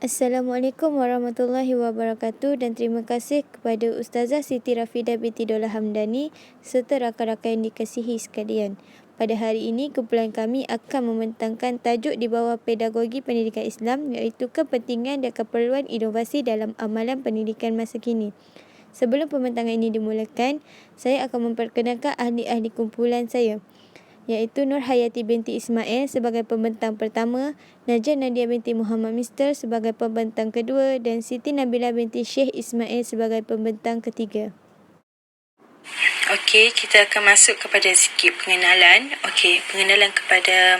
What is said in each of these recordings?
Assalamualaikum warahmatullahi wabarakatuh dan terima kasih kepada Ustazah Siti Rafidah binti Dollah Hamdani serta rakan-rakan yang dikasihi sekalian. Pada hari ini, kumpulan kami akan membentangkan tajuk di bawah pedagogi pendidikan Islam iaitu kepentingan dan keperluan inovasi dalam amalan pendidikan masa kini. Sebelum pembentangan ini dimulakan, saya akan memperkenalkan ahli-ahli kumpulan saya, iaitu Nur Hayati binti Ismail sebagai pembentang pertama, Najah Nadia binti Muhammad Mister sebagai pembentang kedua dan Siti Nabila binti Syekh Ismail sebagai pembentang ketiga. Okey, kita akan masuk kepada sikit pengenalan. Okey, pengenalan kepada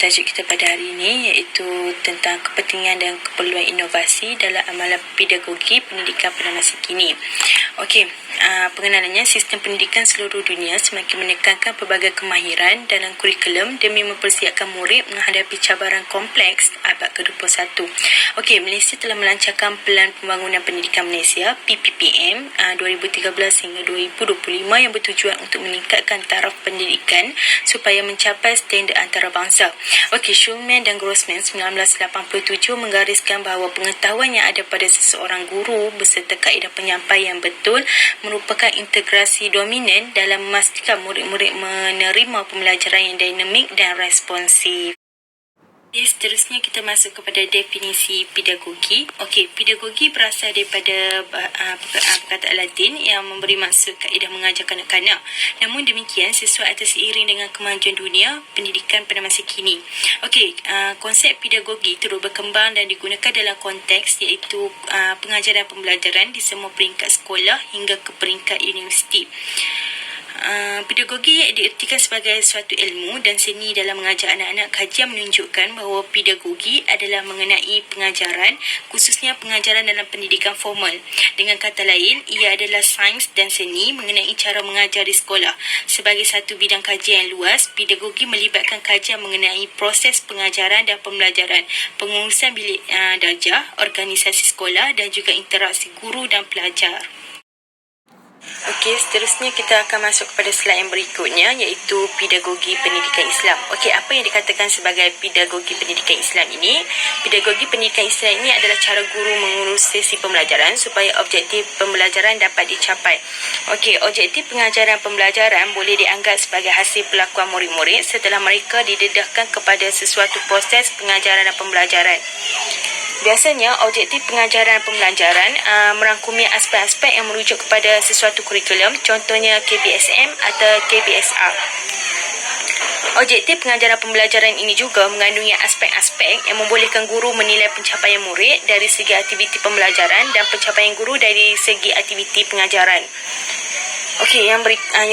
tajuk kita pada hari ini iaitu tentang kepentingan dan keperluan inovasi dalam amalan pedagogi pendidikan pada masa kini. Okey, pengenalannya, sistem pendidikan seluruh dunia semakin menekankan pelbagai kemahiran dalam kurikulum demi mempersiapkan murid menghadapi cabaran kompleks abad ke-21. Okey, Malaysia telah melancarkan Pelan Pembangunan Pendidikan Malaysia PPPM 2013 hingga 2025 yang bertujuan untuk meningkatkan taraf pendidikan supaya mencapai standard antarabangsa. Okey, Schulman dan Grossman 1987 menggariskan bahawa pengetahuan yang ada pada seseorang guru beserta kaedah penyampaian yang betul merupakan integrasi dominan dalam memastikan murid-murid menerima pembelajaran yang dinamik dan responsif. Seterusnya kita masuk kepada definisi pedagogi. Okey, pedagogi berasal daripada perkataan Latin yang memberi maksud kaedah mengajar kanak-kanak. Namun demikian, sesuai atau seiring dengan kemajuan dunia pendidikan pada masa kini. Okey, konsep pedagogi turut berkembang dan digunakan dalam konteks iaitu pengajaran pembelajaran di semua peringkat sekolah hingga ke peringkat universiti. Pedagogi diertikan sebagai suatu ilmu dan seni dalam mengajar anak-anak. Kajian menunjukkan bahawa pedagogi adalah mengenai pengajaran, khususnya pengajaran dalam pendidikan formal. Dengan kata lain, ia adalah sains dan seni mengenai cara mengajar di sekolah. Sebagai satu bidang kajian yang luas, pedagogi melibatkan kajian mengenai proses pengajaran dan pembelajaran, pengurusan bilik darjah, organisasi sekolah dan juga interaksi guru dan pelajar. Okey, seterusnya kita akan masuk kepada slide yang berikutnya iaitu pedagogi pendidikan Islam. Okey, apa yang dikatakan sebagai pedagogi pendidikan Islam ini? Pedagogi pendidikan Islam ini adalah cara guru mengurus sesi pembelajaran supaya objektif pembelajaran dapat dicapai. Okey, objektif pengajaran pembelajaran boleh dianggap sebagai hasil pelakuan murid-murid setelah mereka didedahkan kepada sesuatu proses pengajaran dan pembelajaran. Biasanya, objektif pengajaran pembelajaran merangkumi aspek-aspek yang merujuk kepada sesuatu kurikulum, contohnya KBSM atau KBSR. Objektif pengajaran pembelajaran ini juga mengandungi aspek-aspek yang membolehkan guru menilai pencapaian murid dari segi aktiviti pembelajaran dan pencapaian guru dari segi aktiviti pengajaran. Okey, yang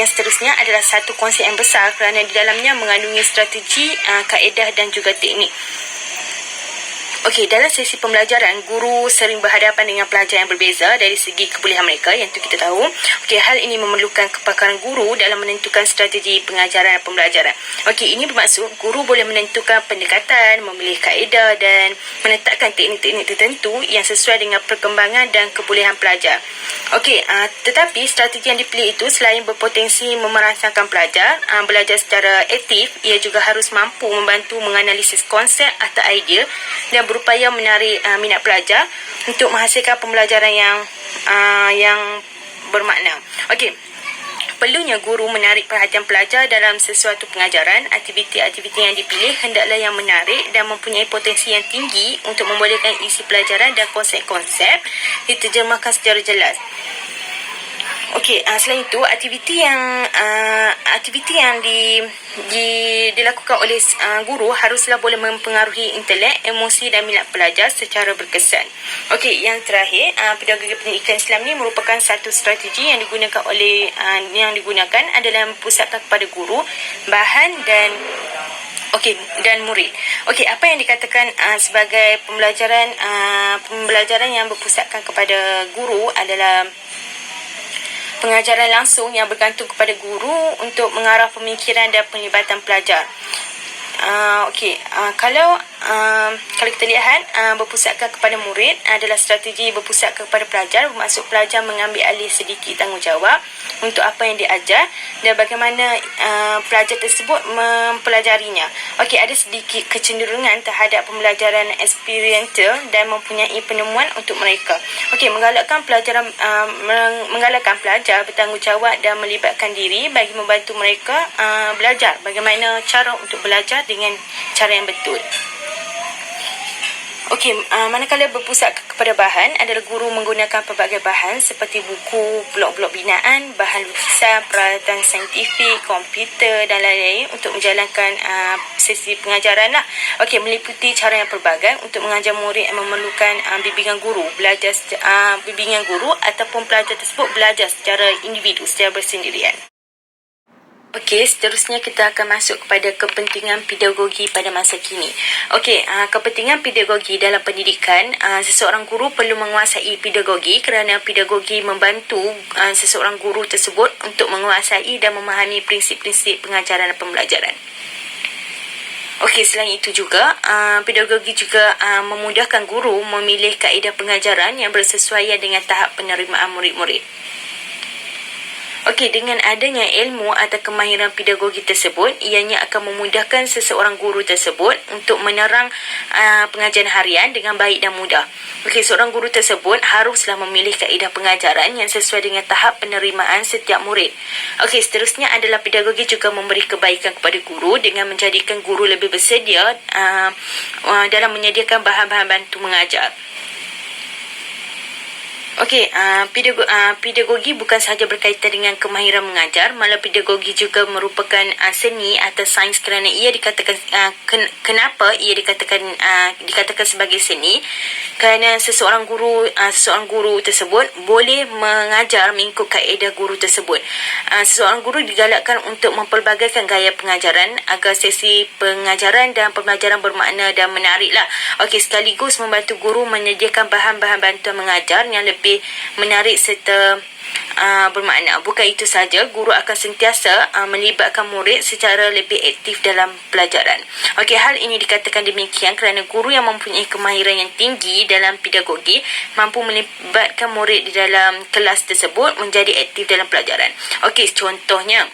seterusnya adalah satu konsep yang besar kerana di dalamnya mengandungi strategi, kaedah dan juga teknik. Okey, dalam sesi pembelajaran, guru sering berhadapan dengan pelajar yang berbeza dari segi kebolehan mereka, yang itu kita tahu. Okey, hal ini memerlukan kepakaran guru dalam menentukan strategi pengajaran dan pembelajaran. Okey, ini bermaksud guru boleh menentukan pendekatan, memilih kaedah dan menetapkan teknik-teknik tertentu yang sesuai dengan perkembangan dan kebolehan pelajar. Okey, tetapi strategi yang dipilih itu selain berpotensi memerasakan pelajar belajar secara aktif, ia juga harus mampu membantu menganalisis konsep atau idea dan berupaya menarik minat pelajar untuk menghasilkan pembelajaran yang bermakna. Okey, perlunya guru menarik perhatian pelajar dalam sesuatu pengajaran. Aktiviti-aktiviti yang dipilih hendaklah yang menarik dan mempunyai potensi yang tinggi untuk membolehkan isi pelajaran dan konsep-konsep diterjemahkan secara jelas. Okey, selain itu, aktiviti yang dilakukan oleh guru haruslah boleh mempengaruhi intelek, emosi dan minat pelajar secara berkesan. Okey, yang terakhir, pedagogi pendidikan Islam ini merupakan satu strategi yang digunakan adalah mempusatkan kepada guru, bahan dan murid. Okey, apa yang dikatakan sebagai pembelajaran yang berpusatkan kepada guru adalah pengajaran langsung yang bergantung kepada guru untuk mengarah pemikiran dan penglibatan pelajar. Kalau kalau kita lihat berpusatkan kepada murid adalah strategi berpusatkan kepada pelajar, bermaksud pelajar mengambil alih sedikit tanggungjawab untuk apa yang diajar dan bagaimana pelajar tersebut mempelajarinya. Okey, ada sedikit kecenderungan terhadap pembelajaran eksperimental dan mempunyai penemuan untuk mereka. Okey, menggalakkan pelajar bertanggungjawab dan melibatkan diri bagi membantu mereka belajar bagaimana cara untuk belajar dengan cara yang betul. Okey, manakala berpusat kepada bahan adalah guru menggunakan pelbagai bahan seperti buku, blok-blok binaan, bahan lukisan, peralatan saintifik, komputer dan lain-lain untuk menjalankan sesi pengajaran lah. Okey, meliputi cara yang pelbagai untuk mengajar murid yang memerlukan bimbingan guru, bimbingan guru ataupun pelajar tersebut belajar secara individu, secara bersendirian. Okey, seterusnya kita akan masuk kepada kepentingan pedagogi pada masa kini. Okey, kepentingan pedagogi dalam pendidikan, seseorang guru perlu menguasai pedagogi kerana pedagogi membantu seseorang guru tersebut untuk menguasai dan memahami prinsip-prinsip pengajaran dan pembelajaran. Okey, selain itu juga, pedagogi juga memudahkan guru memilih kaedah pengajaran yang bersesuaian dengan tahap penerimaan murid-murid. Okey, dengan adanya ilmu atau kemahiran pedagogi tersebut, ianya akan memudahkan seseorang guru tersebut untuk menerang pengajaran harian dengan baik dan mudah. Okey, seorang guru tersebut haruslah memilih kaedah pengajaran yang sesuai dengan tahap penerimaan setiap murid. Okey, seterusnya adalah pedagogi juga memberi kebaikan kepada guru dengan menjadikan guru lebih bersedia dalam menyediakan bahan-bahan bantu mengajar. Okey, pedagogi bukan sahaja berkaitan dengan kemahiran mengajar, malah pedagogi juga merupakan seni atau sains kerana ia dikatakan kenapa ia dikatakan sebagai seni? Kerana seseorang guru tersebut boleh mengajar mengikut kaedah guru tersebut. Seseorang guru digalakkan untuk mempelbagaikan gaya pengajaran agar sesi pengajaran dan pembelajaran bermakna dan menariklah. Okey, sekaligus membantu guru menyediakan bahan-bahan bantuan mengajar yang lebih menarik serta bermakna. Bukan itu saja, guru akan sentiasa melibatkan murid secara lebih aktif dalam pelajaran. Okey, hal ini dikatakan demikian kerana guru yang mempunyai kemahiran yang tinggi dalam pedagogi mampu melibatkan murid di dalam kelas tersebut menjadi aktif dalam pelajaran. Okey, contohnya,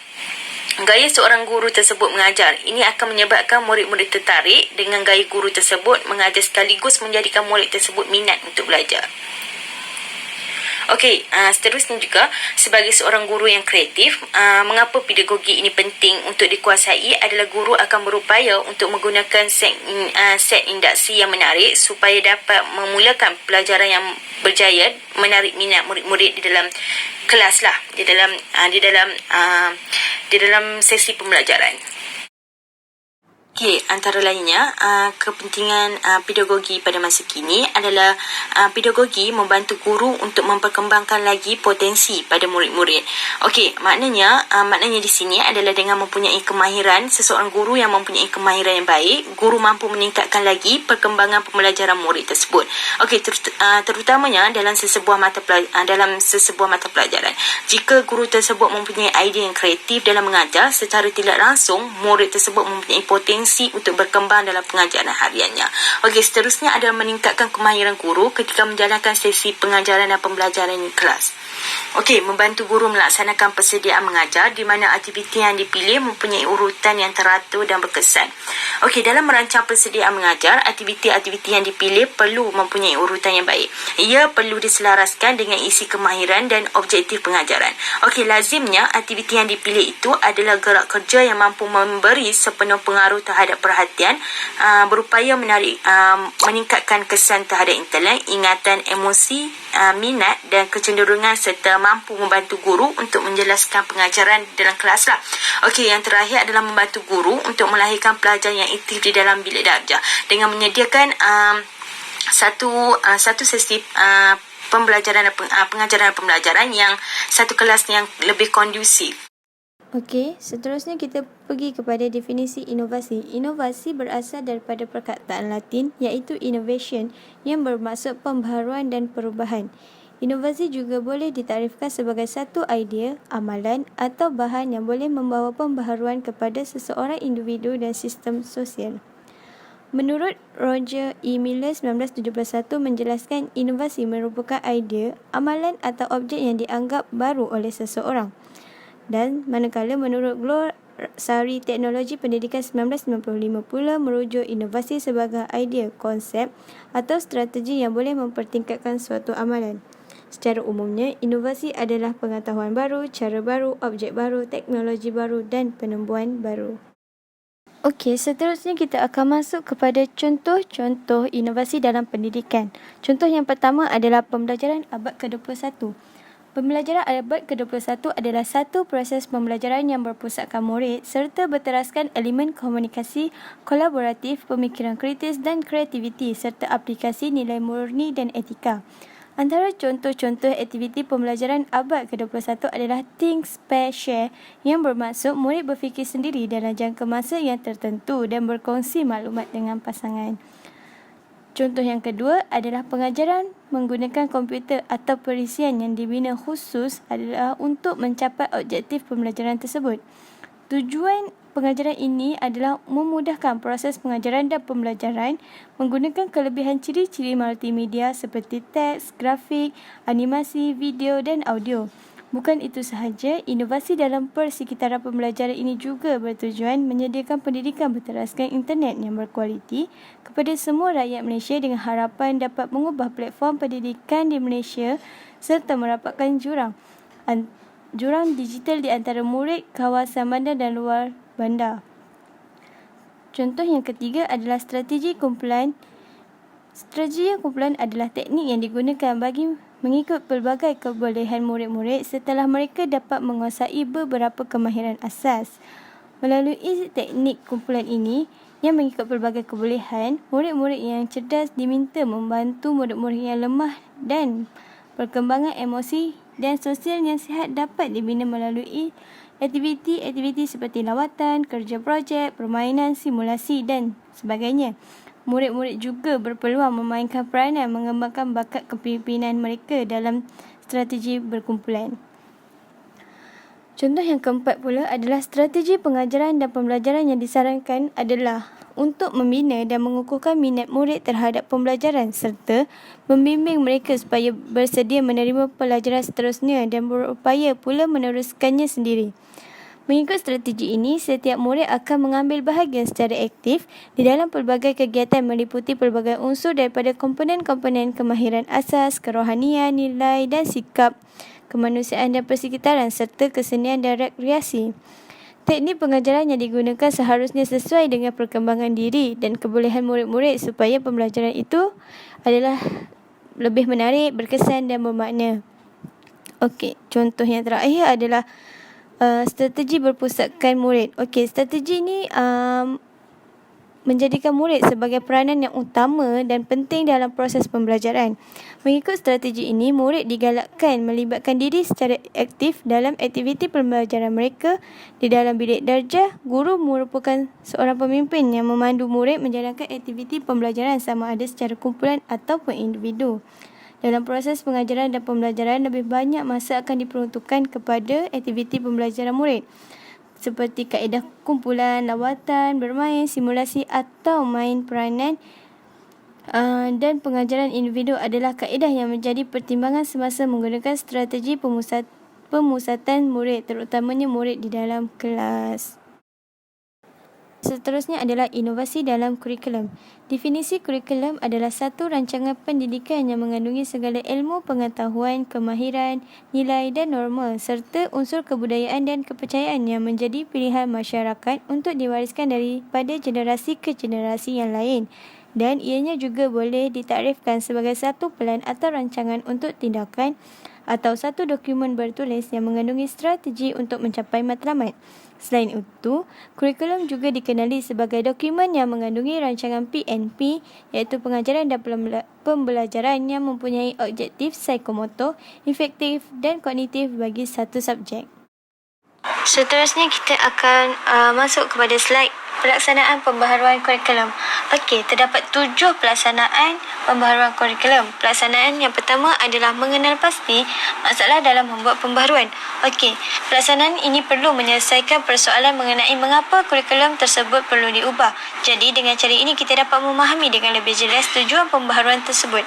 gaya seorang guru tersebut mengajar ini akan menyebabkan murid-murid tertarik dengan gaya guru tersebut mengajar sekaligus menjadikan murid tersebut minat untuk belajar. Okey, seterusnya juga sebagai seorang guru yang kreatif, mengapa pedagogi ini penting untuk dikuasai adalah guru akan berupaya untuk menggunakan set induksi yang menarik supaya dapat memulakan pelajaran yang berjaya, menarik minat murid-murid di dalam kelas lah, di dalam sesi pembelajaran. Okey, antara lainnya, kepentingan pedagogi pada masa kini adalah pedagogi membantu guru untuk memperkembangkan lagi potensi pada murid-murid. Okey, maknanya di sini adalah dengan mempunyai kemahiran, seseorang guru yang mempunyai kemahiran yang baik, guru mampu meningkatkan lagi perkembangan pembelajaran murid tersebut. Okey, terutamanya dalam sesebuah mata pelajaran. Jika guru tersebut mempunyai idea yang kreatif dalam mengajar, secara tidak langsung murid tersebut mempunyai potensi untuk berkembang dalam pengajaran hariannya. Okey, seterusnya adalah meningkatkan kemahiran guru ketika menjalankan sesi pengajaran dan pembelajaran di kelas. Okey, membantu guru melaksanakan persediaan mengajar di mana aktiviti yang dipilih mempunyai urutan yang teratur dan berkesan. Okey, dalam merancang persediaan mengajar, aktiviti-aktiviti yang dipilih perlu mempunyai urutan yang baik. Ia perlu diselaraskan dengan isi kemahiran dan objektif pengajaran. Okey, lazimnya aktiviti yang dipilih itu adalah gerak kerja yang mampu memberi sepenuh pengaruh terhadap perhatian, berupaya meningkatkan kesan terhadap intelek, ingatan, emosi, minat dan kecenderungan serta mampu membantu guru untuk menjelaskan pengajaran dalam kelas lah. Okey, yang terakhir adalah membantu guru untuk melahirkan pelajar yang aktif di dalam bilik darjah dengan menyediakan satu sesi pembelajaran dan pengajaran dan pembelajaran yang satu kelas yang lebih kondusif. Okey, seterusnya kita pergi kepada definisi inovasi. Inovasi berasal daripada perkataan Latin iaitu innovation yang bermaksud pembaharuan dan perubahan. Inovasi juga boleh ditarifkan sebagai satu idea, amalan atau bahan yang boleh membawa pembaharuan kepada seseorang individu dan sistem sosial. Menurut Roger E. Miller 1971 menjelaskan inovasi merupakan idea, amalan atau objek yang dianggap baru oleh seseorang. Dan manakala menurut Glosari Teknologi Pendidikan 1995 pula merujuk inovasi sebagai idea, konsep atau strategi yang boleh mempertingkatkan suatu amalan. Secara umumnya, inovasi adalah pengetahuan baru, cara baru, objek baru, teknologi baru dan penemuan baru. Okey, seterusnya kita akan masuk kepada contoh-contoh inovasi dalam pendidikan. Contoh yang pertama adalah pembelajaran abad ke-21. Pembelajaran abad ke-21 adalah satu proses pembelajaran yang berpusatkan murid serta berteraskan elemen komunikasi, kolaboratif, pemikiran kritis dan kreativiti serta aplikasi nilai murni dan etika. Antara contoh-contoh aktiviti pembelajaran abad ke-21 adalah Think, Pair, Share yang bermaksud murid berfikir sendiri dalam jangka masa yang tertentu dan berkongsi maklumat dengan pasangan. Contoh yang kedua adalah pengajaran menggunakan komputer atau perisian yang dibina khusus adalah untuk mencapai objektif pembelajaran tersebut. Tujuan pengajaran ini adalah memudahkan proses pengajaran dan pembelajaran menggunakan kelebihan ciri-ciri multimedia seperti teks, grafik, animasi, video dan audio. Bukan itu sahaja, inovasi dalam persekitaran pembelajaran ini juga bertujuan menyediakan pendidikan berteraskan internet yang berkualiti kepada semua rakyat Malaysia dengan harapan dapat mengubah platform pendidikan di Malaysia serta merapatkan jurang digital di antara murid kawasan bandar dan luar bandar. Contoh yang ketiga adalah strategi kumpulan. Strategi kumpulan adalah teknik yang digunakan bagi mengikut pelbagai kebolehan murid-murid setelah mereka dapat menguasai beberapa kemahiran asas. Melalui teknik kumpulan ini yang mengikut pelbagai kebolehan, murid-murid yang cerdas diminta membantu murid-murid yang lemah dan perkembangan emosi dan sosial yang sihat dapat dibina melalui aktiviti-aktiviti seperti lawatan, kerja projek, permainan, simulasi dan sebagainya. Murid-murid juga berpeluang memainkan peranan mengembangkan bakat kepimpinan mereka dalam strategi berkumpulan. Contoh yang keempat pula adalah strategi pengajaran dan pembelajaran yang disarankan adalah untuk membina dan mengukuhkan minat murid terhadap pembelajaran serta membimbing mereka supaya bersedia menerima pelajaran seterusnya dan berupaya pula meneruskannya sendiri. Mengikut strategi ini, setiap murid akan mengambil bahagian secara aktif di dalam pelbagai kegiatan meliputi pelbagai unsur daripada komponen-komponen kemahiran asas, kerohanian, nilai dan sikap, kemanusiaan dan persekitaran serta kesenian dan rekreasi. Teknik pengajaran yang digunakan seharusnya sesuai dengan perkembangan diri dan kebolehan murid-murid supaya pembelajaran itu adalah lebih menarik, berkesan dan bermakna. Okey, contoh yang terakhir adalah strategi berpusatkan murid. Okey, strategi ini menjadikan murid sebagai peranan yang utama dan penting dalam proses pembelajaran. Mengikut strategi ini, murid digalakkan melibatkan diri secara aktif dalam aktiviti pembelajaran mereka. Di dalam bilik darjah, guru merupakan seorang pemimpin yang memandu murid menjalankan aktiviti pembelajaran sama ada secara kumpulan ataupun individu. Dalam proses pengajaran dan pembelajaran, lebih banyak masa akan diperuntukkan kepada aktiviti pembelajaran murid seperti kaedah kumpulan, lawatan, bermain, simulasi atau main peranan dan pengajaran individu adalah kaedah yang menjadi pertimbangan semasa menggunakan strategi pemusatan murid, terutamanya murid di dalam kelas. Seterusnya adalah inovasi dalam kurikulum. Definisi kurikulum adalah satu rancangan pendidikan yang mengandungi segala ilmu, pengetahuan, kemahiran, nilai dan norma serta unsur kebudayaan dan kepercayaan yang menjadi pilihan masyarakat untuk diwariskan daripada generasi ke generasi yang lain. Dan ianya juga boleh ditarifkan sebagai satu pelan atau rancangan untuk tindakan atau satu dokumen bertulis yang mengandungi strategi untuk mencapai matlamat. Selain itu, kurikulum juga dikenali sebagai dokumen yang mengandungi rancangan PNP iaitu pengajaran dan pembelajaran yang mempunyai objektif psikomotor, efektif dan kognitif bagi satu subjek. Seterusnya kita akan masuk kepada slide Pelaksanaan pembaharuan kurikulum. Okey, terdapat 7 pelaksanaan pembaharuan kurikulum. Pelaksanaan yang pertama adalah mengenal pasti masalah dalam membuat pembaharuan. Okey, pelaksanaan ini perlu menyelesaikan persoalan mengenai mengapa kurikulum tersebut perlu diubah. Jadi, dengan cara ini kita dapat memahami dengan lebih jelas tujuan pembaharuan tersebut.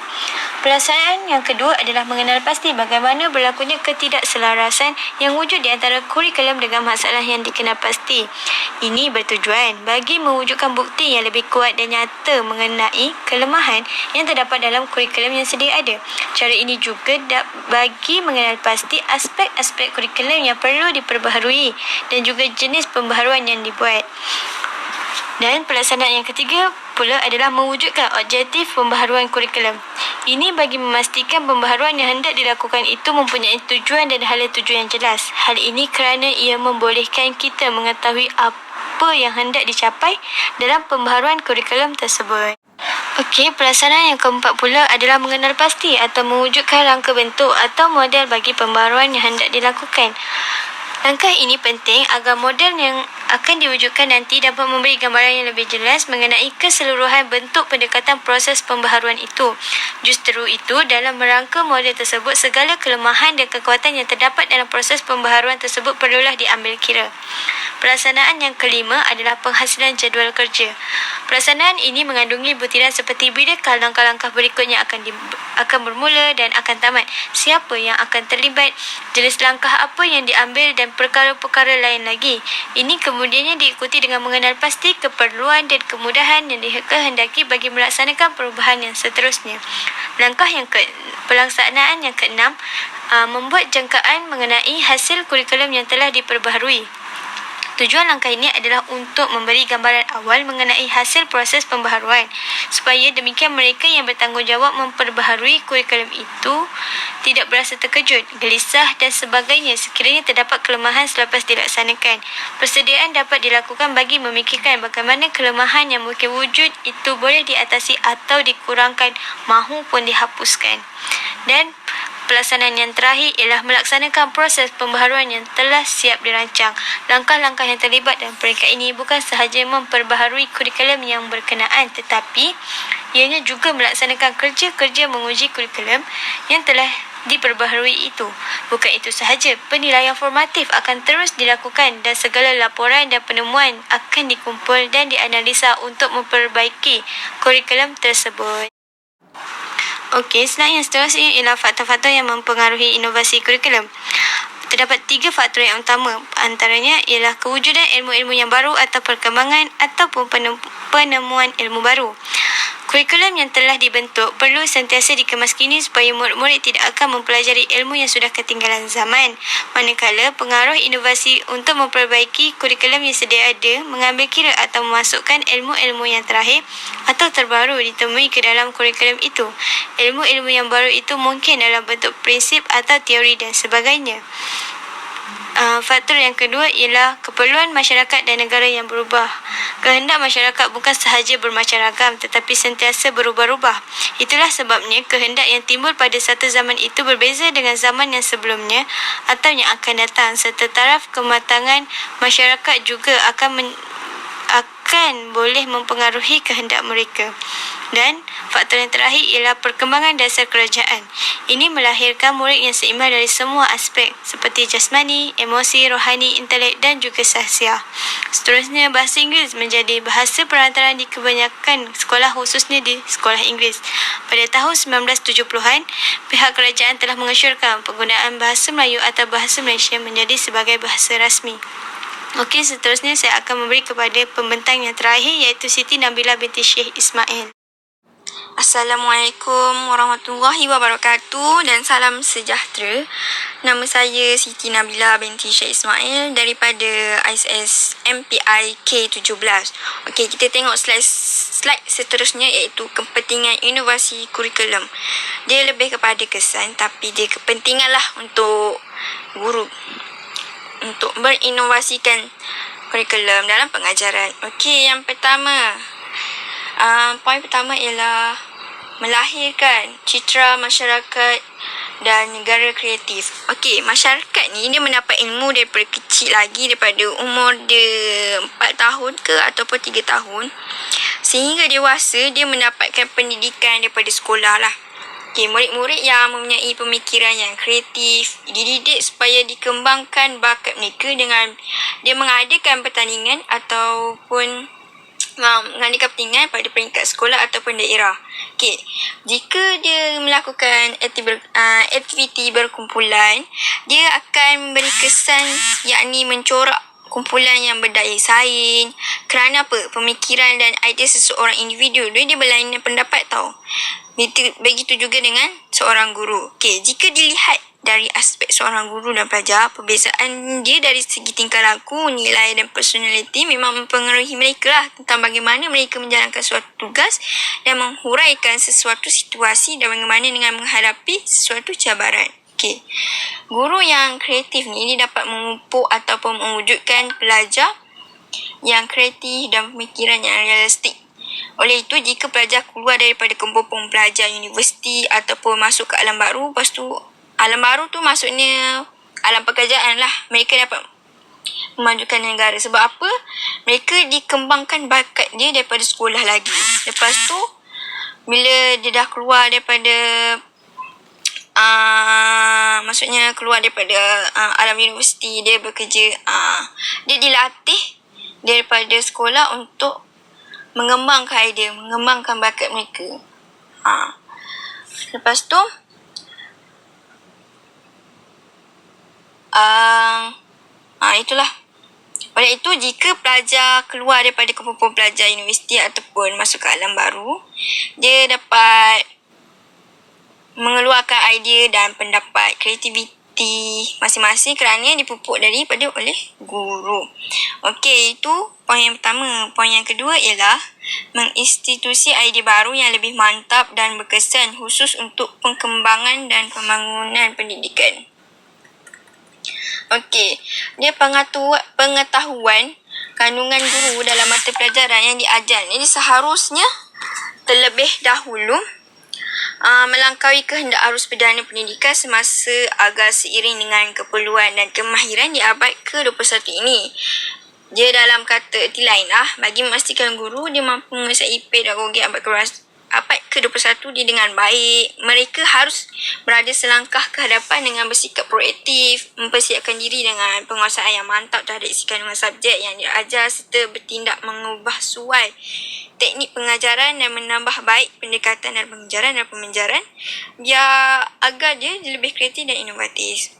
Pelaksanaan yang kedua adalah mengenal pasti bagaimana berlakunya ketidakselarasan yang wujud di antara kurikulum dengan masalah yang dikenal pasti. Ini bertujuan bagi mewujudkan bukti yang lebih kuat dan nyata mengenai kelemahan yang terdapat dalam kurikulum yang sedia ada. Cara ini juga bagi mengenal pasti aspek-aspek kurikulum yang perlu diperbaharui dan juga jenis pembaharuan yang dibuat. Dan pelaksanaan yang ketiga pula adalah mewujudkan objektif pembaharuan kurikulum. Ini bagi memastikan pembaharuan yang hendak dilakukan itu mempunyai tujuan dan hala tuju yang jelas. Hal ini kerana ia membolehkan kita mengetahui apa yang hendak dicapai dalam pembaharuan kurikulum tersebut. Okey, pelaksanaan yang keempat pula adalah mengenal pasti atau mewujudkan rangka bentuk atau model bagi pembaharuan yang hendak dilakukan. Langkah ini penting agar model yang akan diwujudkan nanti dapat memberi gambaran yang lebih jelas mengenai keseluruhan bentuk pendekatan proses pembaharuan itu. Justru itu, dalam merangka model tersebut, segala kelemahan dan kekuatan yang terdapat dalam proses pembaharuan tersebut perlulah diambil kira. Pelaksanaan yang kelima adalah penghasilan jadual kerja. Pelaksanaan ini mengandungi butiran seperti bilakah langkah-langkah berikutnya akan bermula dan akan tamat, siapa yang akan terlibat, jenis langkah apa yang diambil dan perkara-perkara lain lagi. Ini kemudiannya diikuti dengan mengenal pasti keperluan dan kemudahan yang dikehendaki bagi melaksanakan perubahan yang seterusnya. Pelaksanaan yang keenam, membuat jangkaan mengenai hasil kurikulum yang telah diperbaharui. Tujuan langkah ini adalah untuk memberi gambaran awal mengenai hasil proses pembaharuan, supaya demikian mereka yang bertanggungjawab memperbaharui kurikulum itu tidak berasa terkejut, gelisah dan sebagainya sekiranya terdapat kelemahan selepas dilaksanakan. Persediaan dapat dilakukan bagi memikirkan bagaimana kelemahan yang mungkin wujud itu boleh diatasi atau dikurangkan mahupun dihapuskan. Dan pelaksanaan yang terakhir ialah melaksanakan proses pembaharuan yang telah siap dirancang. Langkah-langkah yang terlibat dalam peringkat ini bukan sahaja memperbaharui kurikulum yang berkenaan, tetapi ianya juga melaksanakan kerja-kerja menguji kurikulum yang telah diperbaharui itu. Bukan itu sahaja, penilaian formatif akan terus dilakukan dan segala laporan dan penemuan akan dikumpul dan dianalisa untuk memperbaiki kurikulum tersebut. Okey, slide yang seterusnya ialah faktor-faktor yang mempengaruhi inovasi kurikulum. Terdapat 3 faktor yang utama, antaranya ialah kewujudan ilmu-ilmu yang baru atau perkembangan ataupun penemuan ilmu baru. Kurikulum yang telah dibentuk perlu sentiasa dikemaskini supaya murid-murid tidak akan mempelajari ilmu yang sudah ketinggalan zaman. Manakala pengaruh inovasi untuk memperbaiki kurikulum yang sedia ada mengambil kira atau memasukkan ilmu-ilmu yang terakhir atau terbaru ditemui ke dalam kurikulum itu. Ilmu-ilmu yang baru itu mungkin dalam bentuk prinsip atau teori dan sebagainya. Faktor yang kedua ialah keperluan masyarakat dan negara yang berubah. Kehendak masyarakat bukan sahaja bermacam ragam tetapi sentiasa berubah-ubah. Itulah sebabnya kehendak yang timbul pada satu zaman itu berbeza dengan zaman yang sebelumnya atau yang akan datang, serta taraf kematangan masyarakat juga akan boleh mempengaruhi kehendak mereka. Dan faktor yang terakhir ialah perkembangan dasar kerajaan. Ini melahirkan murid yang seimbang dari semua aspek seperti jasmani, emosi, rohani, intelek dan juga sahsiah. Seterusnya, bahasa Inggeris menjadi bahasa perantaraan di kebanyakan sekolah, khususnya di sekolah Inggeris. Pada tahun 1970-an, pihak kerajaan telah mengesyorkan penggunaan bahasa Melayu atau bahasa Malaysia menjadi sebagai bahasa rasmi. Okey, seterusnya saya akan memberi kepada pembentang yang terakhir iaitu Siti Nabila binti Syekh Ismail. Assalamualaikum warahmatullahi wabarakatuh dan salam sejahtera. Nama saya Siti Nabila binti Syekh Ismail daripada ISS MPI K17. Okey, kita tengok slide seterusnya iaitu kepentingan inovasi kurikulum. Dia lebih kepada kesan tapi dia kepentingan lah untuk guru untuk berinovasikan kurikulum dalam pengajaran. Okey, yang pertama, poin pertama ialah melahirkan citra masyarakat dan negara kreatif. Okey, masyarakat ni dia mendapat ilmu daripada kecil lagi, daripada umur dia 4 tahun ke ataupun 3 tahun. Sehingga dewasa dia mendapatkan pendidikan daripada sekolah lah. Okey, murid-murid yang mempunyai pemikiran yang kreatif dididik supaya dikembangkan bakat mereka dengan dia mengadakan pertandingan ataupun mengadakan pertandingan pada peringkat sekolah ataupun daerah. Okey, jika dia melakukan aktiviti berkumpulan, dia akan memberi kesan yakni mencorak kumpulan yang berdaya saing. Kerana apa? Pemikiran dan idea seseorang individu dia berlainan pendapat tau. Begitu juga dengan seorang guru. Okey, jika dilihat dari aspek seorang guru dan pelajar, perbezaan dia dari segi tingkah laku, nilai dan personaliti memang mempengaruhi mereka lah tentang bagaimana mereka menjalankan suatu tugas dan menghuraikan sesuatu situasi dan bagaimana dengan menghadapi sesuatu cabaran. Okey, guru yang kreatif ni dia dapat memupuk ataupun mewujudkan pelajar yang kreatif dan pemikiran yang realistik. Oleh itu, jika pelajar keluar daripada kumpulan pelajar universiti ataupun masuk ke alam baru, lepas tu alam baru tu maksudnya alam pekerjaan lah, mereka dapat memajukan negara. Sebab apa? Mereka dikembangkan bakat dia daripada sekolah lagi. Lepas tu, bila dia dah keluar daripada maksudnya keluar daripada alam universiti, dia bekerja, dia dilatih daripada sekolah untuk mengembangkan idea, mengembangkan bakat mereka. Lepas tu itulah. Oleh itu, jika pelajar keluar daripada kumpulan pelajar universiti ataupun masuk ke alam baru, dia dapat mengeluarkan idea dan pendapat kreativiti masing-masing kerana dipupuk daripada oleh guru. Okey, itu poin yang pertama. Poin yang kedua ialah menginstitusi idea baru yang lebih mantap dan berkesan khusus untuk perkembangan dan pembangunan pendidikan. Okey, dia pengetahuan kandungan guru dalam mata pelajaran yang diajar ni seharusnya terlebih dahulu melangkaui kehendak arus perdana pendidikan semasa agar seiring dengan keperluan dan kemahiran di abad ke-21 ini. Dia dalam kata erti lain lah, bagi memastikan guru dia mampu menguasai pedagogi abad ke-21 dia dengan baik, mereka harus berada selangkah ke hadapan dengan bersikap proaktif, mempersiapkan diri dengan penguasaan yang mantap terhadap isi kandungan subjek yang diajar serta bertindak mengubah suai teknik pengajaran dan menambah baik pendekatan dan pengajaran dan pembelajaran biar agar dia lebih kreatif dan inovatif.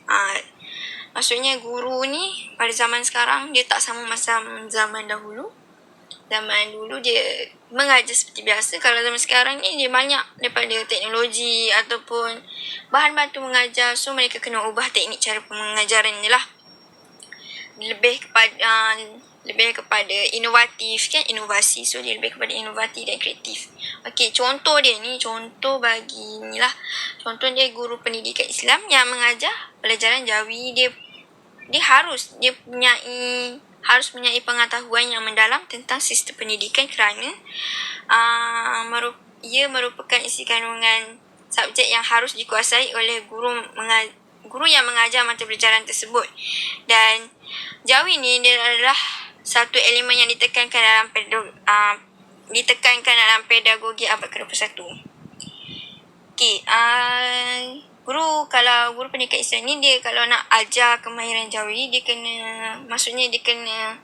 Maksudnya guru ni pada zaman sekarang dia tak sama macam zaman dahulu. Zaman dulu dia mengajar seperti biasa. Kalau zaman sekarang ni dia banyak daripada teknologi ataupun bahan bantu mengajar. So mereka kena ubah teknik cara pengajaran ni lah. Lebih kepada inovatif kan, inovasi. So dia lebih kepada inovatif dan kreatif. Okey, contoh dia ni, contoh bagi ni lah. Contoh dia guru pendidikan Islam yang mengajar pelajaran Jawi, dia harus mempunyai pengetahuan yang mendalam tentang sistem pendidikan kerana ia merupakan isi kandungan subjek yang harus dikuasai oleh guru yang mengajar mata pelajaran tersebut. Dan Jawi ni dia adalah satu elemen yang ditekankan dalam pedagogi abad ke-21. Okey, kalau guru pendidikan Islam ni dia kalau nak ajar kemahiran Jawi, dia kena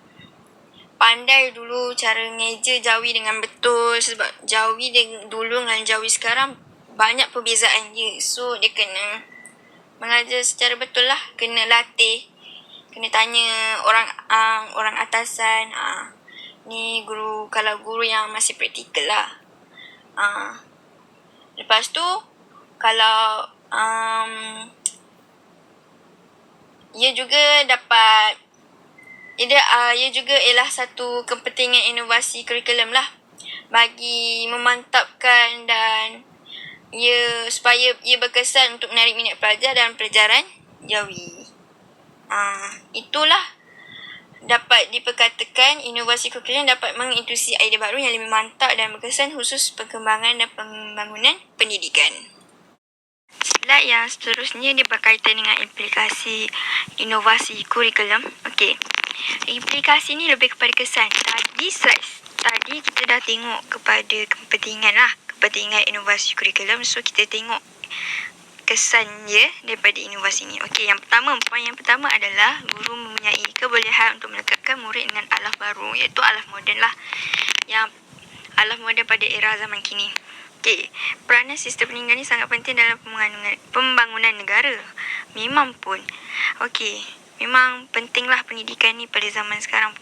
pandai dulu cara mengeja Jawi dengan betul, sebab Jawi dia dulu dengan Jawi sekarang banyak perbezaan dia. So dia kena mengajar secara betul lah, kena latih, kena tanya orang atasan. Ni kalau guru yang masih praktikal lah. Lepas tu kalau ia juga ialah satu kepentingan inovasi kurikulum lah bagi memantapkan dan supaya ia berkesan untuk menarik minat pelajar dalam pelajaran Jawi. Itulah dapat diperkatakan inovasi kurikulum dapat mengintroduksi idea baru yang lebih mantap dan berkesan khusus perkembangan dan pembangunan pendidikan. slide yang seterusnya dia berkaitan dengan implikasi inovasi kurikulum. Okey. Implikasi ni lebih kepada kesan. Tadi kita dah tengok kepada kepentingan inovasi kurikulum. So kita tengok kesan dia daripada inovasi ni. Okey, poin yang pertama adalah guru mempunyai kebolehan untuk melekatkan murid dengan alah baru, iaitu alah moden lah. Yang alah moden pada era zaman kini. Okey, peranan sistem pendidikan ni sangat penting dalam pembangunan negara. Memang pentinglah pendidikan ni pada zaman sekarang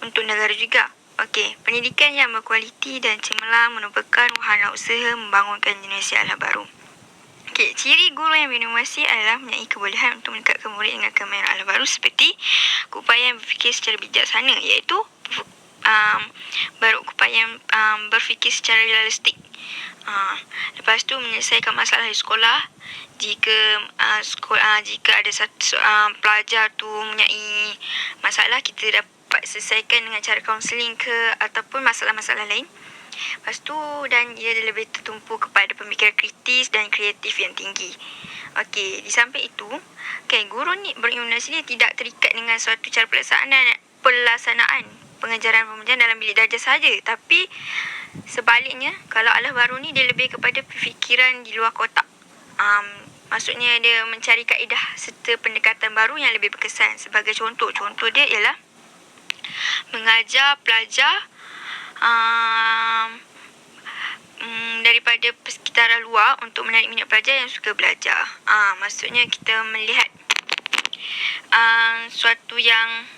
untuk negara juga. Okey, pendidikan yang berkualiti dan cemerlang merupakan wahana usaha membangunkan generasi alah baru. Okey, ciri guru yang berinovasi adalah mempunyai kebolehan untuk melekatkan murid dengan kemahiran alah baru seperti keupayaan berfikir secara bijaksana, iaitu berupaya berfikir secara realistik. Lepas tu menyelesaikan masalah di sekolah. Jika ada satu pelajar tu mempunyai masalah, kita dapat selesaikan dengan cara kaunseling ataupun masalah-masalah lain. Lepas tu, dan ia lebih tertumpu kepada pemikiran kritis dan kreatif yang tinggi. Okey, di samping itu, guru ni berinovasi dia tidak terikat dengan suatu cara pelaksanaan pengajaran pembelajaran dalam bilik darjah saja, tapi sebaliknya, kalau alah baru ni dia lebih kepada fikiran di luar kotak. Maksudnya dia mencari kaedah serta pendekatan baru yang lebih berkesan. Sebagai contoh dia ialah mengajar pelajar daripada persekitaran luar untuk menarik minat pelajar yang suka belajar. Maksudnya kita melihat suatu yang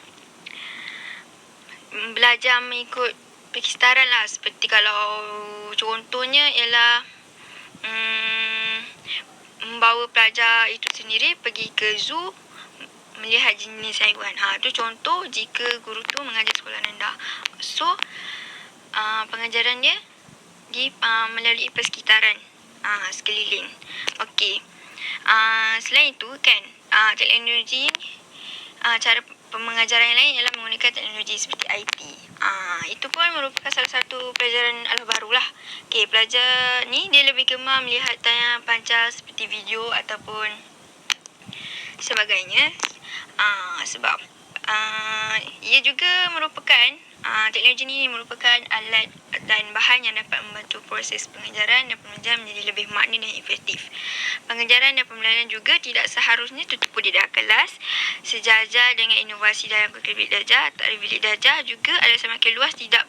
belajar mengikut persekitaran lah. Seperti kalau contohnya ialah membawa pelajar itu sendiri pergi ke zoo melihat jenis haiwan. Itu contoh jika guru tu mengajar sekolah rendah. So pengajaran dia melalui persekitaran sekeliling. Okey. Selain itu teknologi cara pengajaran yang lain ialah menggunakan teknologi seperti IT. Itu pun merupakan salah satu pelajaran alah baru lah. Okey, pelajar ni dia lebih gemar melihat tayangan pancar seperti video ataupun sebagainya. Sebab ia juga merupakan teknologi ni merupakan alat dan bahan yang dapat membantu proses pengajaran dan pembelajaran menjadi lebih makna dan efektif. Pengajaran dan pembelajaran juga tidak seharusnya tertumpu di dalam kelas. Sejajar dengan inovasi dalam bilik darjah, tarikh bilik darjah juga adalah semakin luas, tidak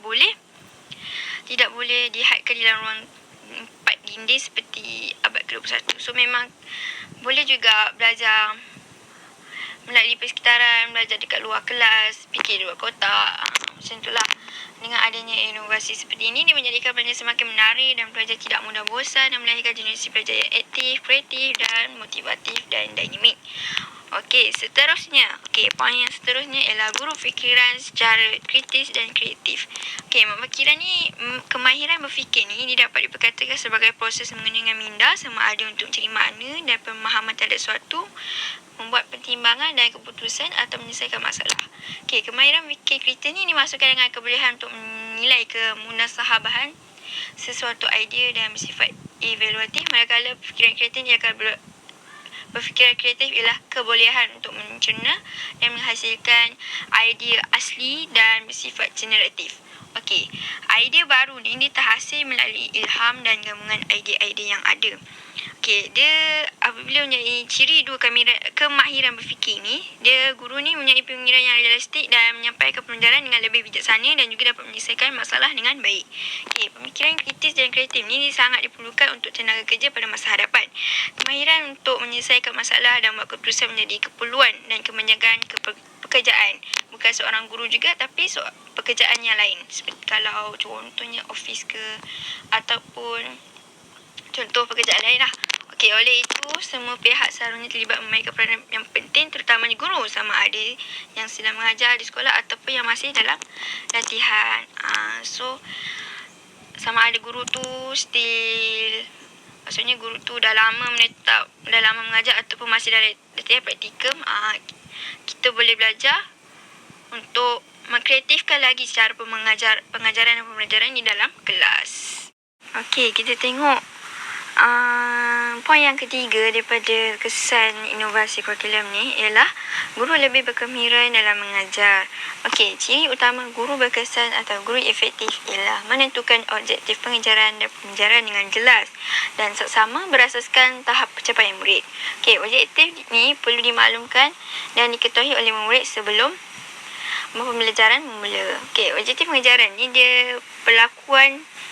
boleh dihadkan di dalam ruang 4 dinding seperti abad ke-21. So memang boleh juga belajar melalui persekitaran, belajar dekat luar kelas, fikir di luar kotak. Macam itulah. Dengan adanya inovasi seperti ini, dia menjadikan pelajar semakin menarik dan pelajar tidak mudah bosan dan melahirkan generasi pelajar yang aktif, kreatif dan motivatif dan dinamik. Okey, poin yang seterusnya ialah guru fikiran secara kritis dan kreatif. Okey, pemikiran ni, kemahiran berfikir ni dapat diperkatakan sebagai proses mengenyangkan minda sama ada untuk mencari makna dan pemahaman terhadap sesuatu, membuat pertimbangan dan keputusan atau menyelesaikan masalah. Okey, kemahiran fikir kritis ni dimasukkan dengan kebolehan untuk menilai kemunasahabahan sesuatu idea dan bersifat evaluatif. Manakala berfikiran kreatif ialah kebolehan untuk mencerna dan menghasilkan idea asli dan bersifat generatif. Okey, idea baru ni terhasil melalui ilham dan gabungan idea-idea yang ada. Okey, dia apabila mempunyai ciri dua kemahiran berfikir ni, guru ni mempunyai pemikiran yang realistik dan menyampaikan pembelajaran dengan lebih bijaksana dan juga dapat menyelesaikan masalah dengan baik. Okey, pemikiran kritis dan kreatif ni sangat diperlukan untuk tenaga kerja pada masa hadapan. Kemahiran untuk menyelesaikan masalah dan membuat keputusan menjadi keperluan dan kemenjangan pekerjaan. Bukan seorang guru juga, tapi pekerjaan yang lain. Seperti kalau contohnya office ke ataupun contoh pekerjaan lain lah. Okey, oleh itu semua pihak seharusnya terlibat memainkan peranan yang penting, terutamanya guru, sama ada yang sedang mengajar di sekolah ataupun yang masih dalam latihan. So sama ada guru tu maksudnya guru tu dah lama mengajar ataupun masih dalam latihan praktikum, kita boleh belajar untuk mengkreatifkan lagi cara pengajaran dan pembelajaran di dalam kelas. Okey, kita tengok Poin yang ketiga daripada kesan inovasi kurikulum ni ialah guru lebih bergembira dalam mengajar. Okey, ciri utama guru berkesan atau guru efektif ialah menentukan objektif pengajaran dan pembelajaran dengan jelas dan seksama berasaskan tahap pencapaian murid. Okey, objektif ni perlu dimaklumkan dan diketahui oleh murid sebelum pembelajaran bermula. Okey, objektif pengajaran ni dia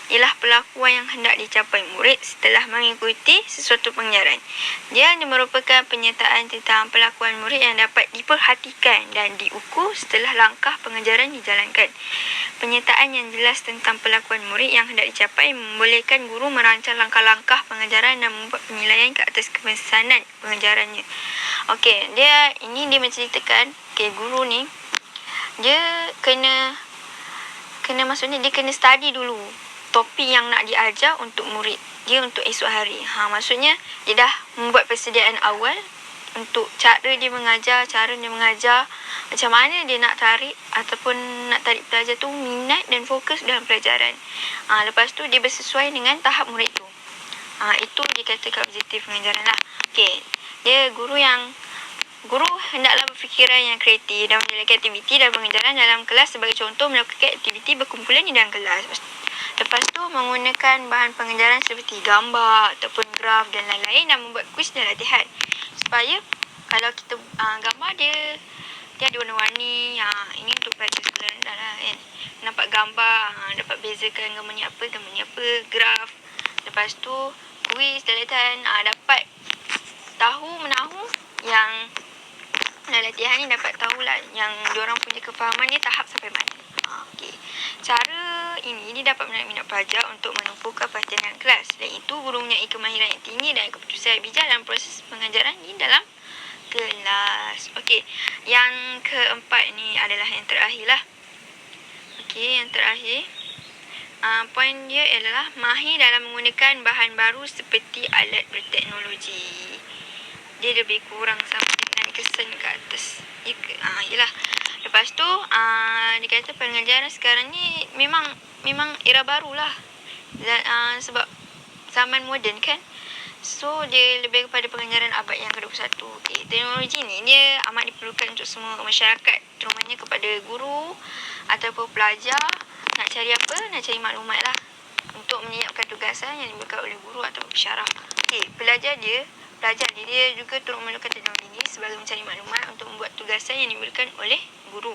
ialah pelakuan yang hendak dicapai murid setelah mengikuti sesuatu pengajaran. Dia merupakan penyertaan tentang pelakuan murid yang dapat diperhatikan dan diukur setelah langkah pengajaran dijalankan. Penyertaan yang jelas tentang pelakuan murid yang hendak dicapai membolehkan guru merancang langkah-langkah pengajaran dan membuat penilaian ke atas kepesanan pengajarannya. Okey, dia menceritakan guru ni dia kena maksudnya dia kena study dulu topik yang nak diajar untuk murid dia untuk esok hari. Maksudnya dia dah membuat persediaan awal untuk cara dia mengajar, macam mana dia nak tarik pelajar tu minat dan fokus dalam pelajaran. Lepas tu dia bersesuai dengan tahap murid tu. Itu dikatakan objektif pengajaran lah. Okey, dia guru hendaklah berfikiran yang kreatif dan menjalankan aktiviti dan pengajaran dalam kelas. Sebagai contoh, melakukan aktiviti berkumpulan di dalam kelas. Lepas tu, menggunakan bahan pengajaran seperti gambar ataupun graf dan lain-lain dan membuat kuis dan latihan. Supaya kalau kita gambar dia ada warna-warni. Ini untuk pelajar sekolah rendah lah kan. Nampak gambar, dapat bezakan gambar ni apa, graf. Lepas tu, kuis dan latihan, dapat menahu yang latihan ni dapat tahulah yang diorang punya kefahaman ni tahap sampai mana. Okey. Cara ini dapat menarik minat pelajar untuk menumpukan perhatian dalam kelas. Selain itu, guru mempunyai kemahiran yang tinggi dan keputusan yang bijak dalam proses pengajaran di dalam kelas. Okey. Yang keempat ni adalah yang terakhir lah. Okey, yang terakhir. Poin dia adalah mahir dalam menggunakan bahan baru seperti alat berteknologi. Dia lebih kurang sama dengan kesan ke atas. Yelah. Lepas tu, dia kata pengajaran sekarang ni memang era barulah. Sebab zaman moden kan. So, dia lebih kepada pengajaran abad yang ke-21. Okay. Teknologi ni, dia amat diperlukan untuk semua masyarakat. Terutamanya kepada guru ataupun pelajar. Nak cari apa? Nak cari maklumat lah. Untuk menyiapkan tugasan yang diberikan oleh guru atau pensyarah. Okay. Pelajar dia juga turut memerlukan teknologi ini sebagai mencari maklumat untuk membuat tugasan yang diberikan oleh guru.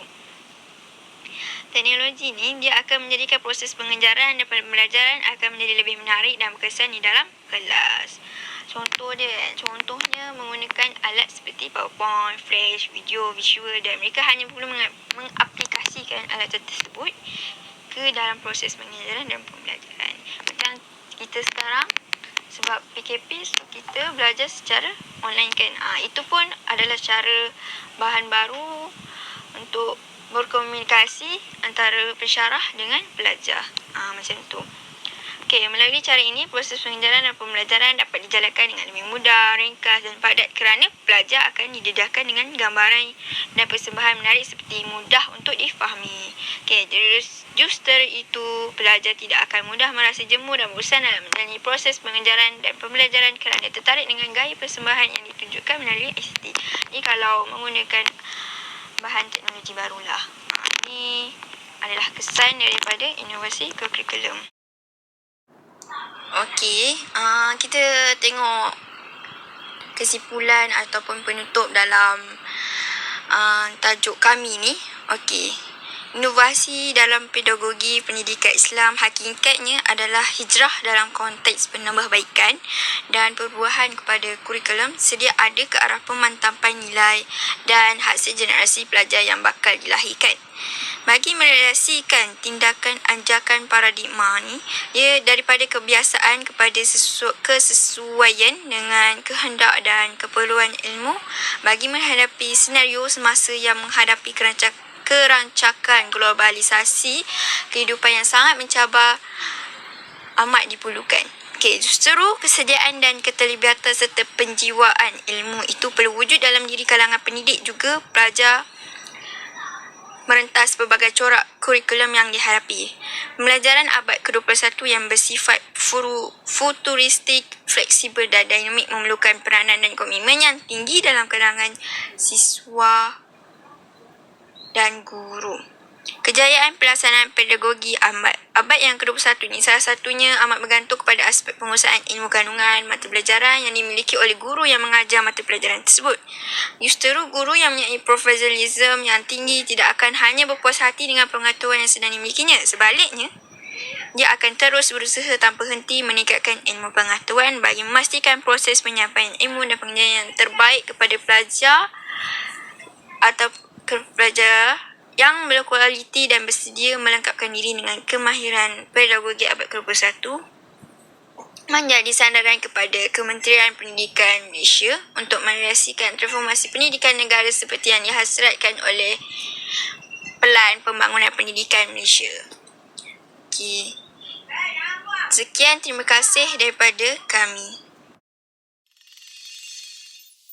Teknologi ini dia akan menjadikan proses pengajaran dan pembelajaran akan menjadi lebih menarik dan berkesan di dalam kelas. Contohnya menggunakan alat seperti PowerPoint, Flash, visual dan mereka hanya perlu mengaplikasikan alat tersebut ke dalam proses pengajaran dan pembelajaran. Macam kita sekarang sebab PKP, so kita belajar secara online kan. Itu pun adalah cara bahan baru untuk berkomunikasi antara pensyarah dengan pelajar. Macam tu. Okey, melalui cara ini, proses pengajaran dan pembelajaran dapat dijalankan dengan lebih mudah, ringkas dan padat kerana pelajar akan didedahkan dengan gambaran dan persembahan menarik seperti mudah untuk difahami. Okey, justru itu, pelajar tidak akan mudah merasa jemu dan bosan dalam menjalani proses pengajaran dan pembelajaran kerana tertarik dengan gaya persembahan yang ditunjukkan melalui ICT. Ini kalau menggunakan bahan teknologi barulah. Ini adalah kesan daripada inovasi kurikulum. Okey, kita tengok kesimpulan ataupun penutup dalam tajuk kami ni. Okey, inovasi dalam pedagogi pendidikan Islam hakikatnya adalah hijrah dalam konteks penambahbaikan dan perubahan kepada kurikulum sedia ada ke arah pemantapan nilai dan hasil generasi pelajar yang bakal dilahirkan. Bagi merealisasikan tindakan anjakan paradigma ni, ia daripada kebiasaan kepada kesesuaian dengan kehendak dan keperluan ilmu bagi menghadapi senario semasa yang menghadapi kerancakan globalisasi kehidupan yang sangat mencabar amat diperlukan. Okey, justru kesediaan dan keterlibatan serta penjiwaan ilmu itu perlu wujud dalam diri kalangan pendidik juga pelajar merentas pelbagai corak kurikulum yang dihadapi. Pembelajaran abad ke-21 yang bersifat futuristik, fleksibel dan dinamik memerlukan peranan dan komitmen yang tinggi dalam kalangan siswa dan guru. Kejayaan pelaksanaan pedagogi abad yang ke-21 ini salah satunya amat bergantung kepada aspek penguasaan ilmu kandungan mata pelajaran yang dimiliki oleh guru yang mengajar mata pelajaran tersebut. Justeru guru yang mempunyai profesionalisme yang tinggi tidak akan hanya berpuas hati dengan pengetahuan yang sedang dimilikinya. Sebaliknya, dia akan terus berusaha tanpa henti meningkatkan ilmu pengetahuan bagi memastikan proses penyampaian ilmu dan pengajaran yang terbaik kepada pelajar atau pelajar yang berkualiti dan bersedia melengkapkan diri dengan kemahiran pedagogi abad ke-21 menjadi sandaran kepada Kementerian Pendidikan Malaysia untuk merealisasikan transformasi pendidikan negara seperti yang dihasratkan oleh Pelan Pembangunan Pendidikan Malaysia. Okey. Sekian, terima kasih daripada kami.